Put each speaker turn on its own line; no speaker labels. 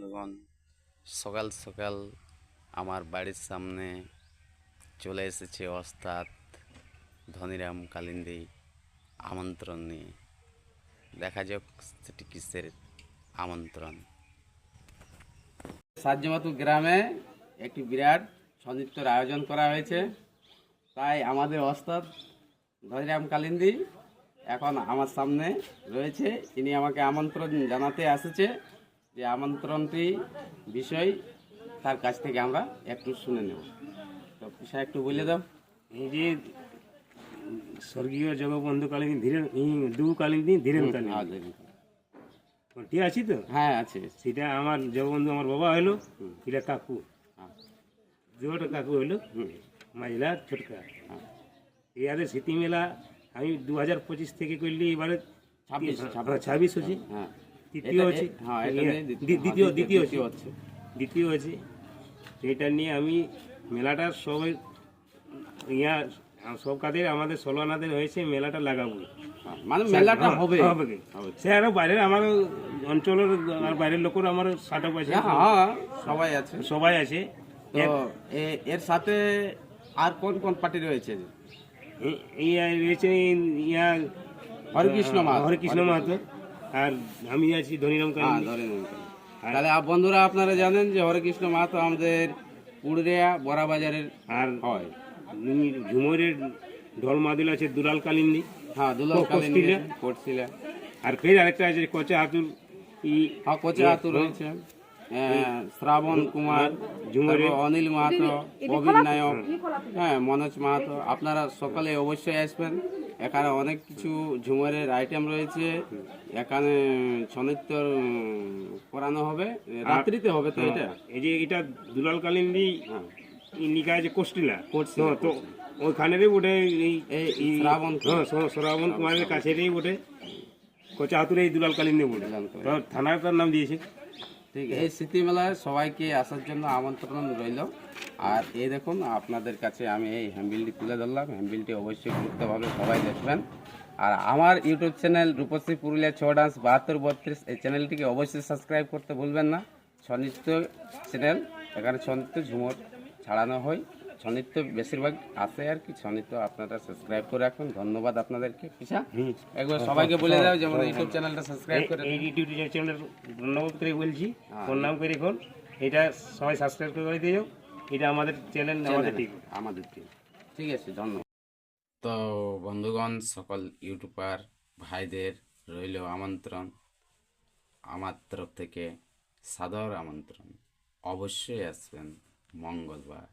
বন্ধুগণ, সকাল সকাল আমার বাড়ির সামনে চলে এসেছে ওস্তাদ ধনীরাম কালিন্দী আমন্ত্রণ নিয়ে। দেখা যাক সেটি কিসের আমন্ত্রণ। সাজ্যমাতু গ্রামে একটি বিরাট সনৃত্যের আয়োজন করা হয়েছে, তাই আমাদের ওস্তাদ ধনীরাম কালিন্দী এখন আমার সামনে রয়েছে। তিনি আমাকে আমন্ত্রণ জানাতে এসেছে, যে আমন্ত্রণটি বিষয় তার কাছ থেকে আমরা একটু শুনে নেব। তো পিসা একটু বলে দাও।
এই যে স্বর্গীয় জগবন্ধু কালীন ধীরেন দু কালীন ধীরেন কালীন ঠিক আছে তো?
হ্যাঁ আছে।
সেটা আমার জগবন্ধু আমার বাবা হইলো, এটা কাকু দুটো কাকু হইলো, মাইলা ছোটকা। এবারে স্মৃতি মেলা আমি 2025 থেকে করলি, এবারে 26 হচ্ছে, তৃতীয় হচ্ছে, দ্বিতীয় হচ্ছে। এটা নিয়ে আমি মেলাটা সবাই সব কাদের আমাদের সলোয়ানাদের হয়েছে মেলাটা লাগাবো,
মানে মেলাটা হবে।
সে আরো বাইরের আমার অঞ্চলের আর বাইরের লোকের আমার সাটক আছে, সবাই আছে।
তো এর সাথে আর কোন কোন পার্টি রয়েছে?
রয়েছে
হরেকৃষ্ণ
মাহাতো, আর আমি আছি ধনীরাম কালীন।
তাহলে বন্ধুরা আপনারা জানেন যে হরেকৃষ্ণ মাহাতো আমাদের পুরুলিয়া বড়া বাজারের আর হয়।
ঝুমরের ঢোল মাদুল আছে দুলাল কালিন্দি,
হ্যাঁ দুলাল কালিন্দি করছিলেন।
আর ফের আরেকটা আছে কোচা হাতুর,
কোচা হাতুর রয়েছে, শ্রাবণ কুমার, ঝুমরের অনিল মাহাতো, প্রবীণ নায়ক, হ্যাঁ মনোজ মাহাতো। আপনারা সকালে অবশ্যই আসবেন, এখানে অনেক কিছু ঝুমরের আইটেম রয়েছে। এখানে ছনৃত্য করানো হবে, রাত্রিতে হবে। তো এটা
এই যে এটা দুলাল কালিন্দি নিকা যে কোস্টিলা তো ওইখানেরই বটে, এই শ্রাবণ কুমারের কাছেরই বটে, কোচা হাতুর এই দুলাল কালিন্দি বটে, থানাটার নাম দিয়েছে।
ঠিক, এই স্মৃতি মেলায় সবাইকে আসার জন্য আমন্ত্রণ রইল। আর এই দেখুন আপনাদের কাছে আমি এই হ্যান্ডবিলটি তুলে ধরলাম। হ্যান্ডবিলটি অবশ্যই গুরুত্বভাবে সবাই দেখবেন। আর আমার YouTube channel Rupashree Purulia Chhau dance 7232, এই চ্যানেলটিকে অবশ্যই সাবস্ক্রাইব করতে ভুলবেন না। ছনৃত্য চ্যানেল, এখানে ছনৃত্য ঝুমর ছাড়ানো হয়, ছনৃত্য বেশিরভাগ আসে আর কি। ছনৃত্য আপনারা সাবস্ক্রাইব করে রাখুন। ধন্যবাদ আপনাদেরকে। পিছা একবার সবাইকে বলে দাও যেমন ইউটিউব চ্যানেলটা সাবস্ক্রাইব করে।
এই ইউটিউব চ্যানেল ধন্যবাদ করে বলছি, প্রণাম করে এখন এটা সবাই সাবস্ক্রাইব করে দিও। এটা আমাদের চ্যানেল, আমাদের
ঠিক আছে, ধন্যবাদ। তো বন্ধুগণ, সকল ইউটিউবার ভাইদের রইল আমন্ত্রণ, আমার তরফ থেকে সাদর আমন্ত্রণ। অবশ্যই আসবেন মঙ্গলবার।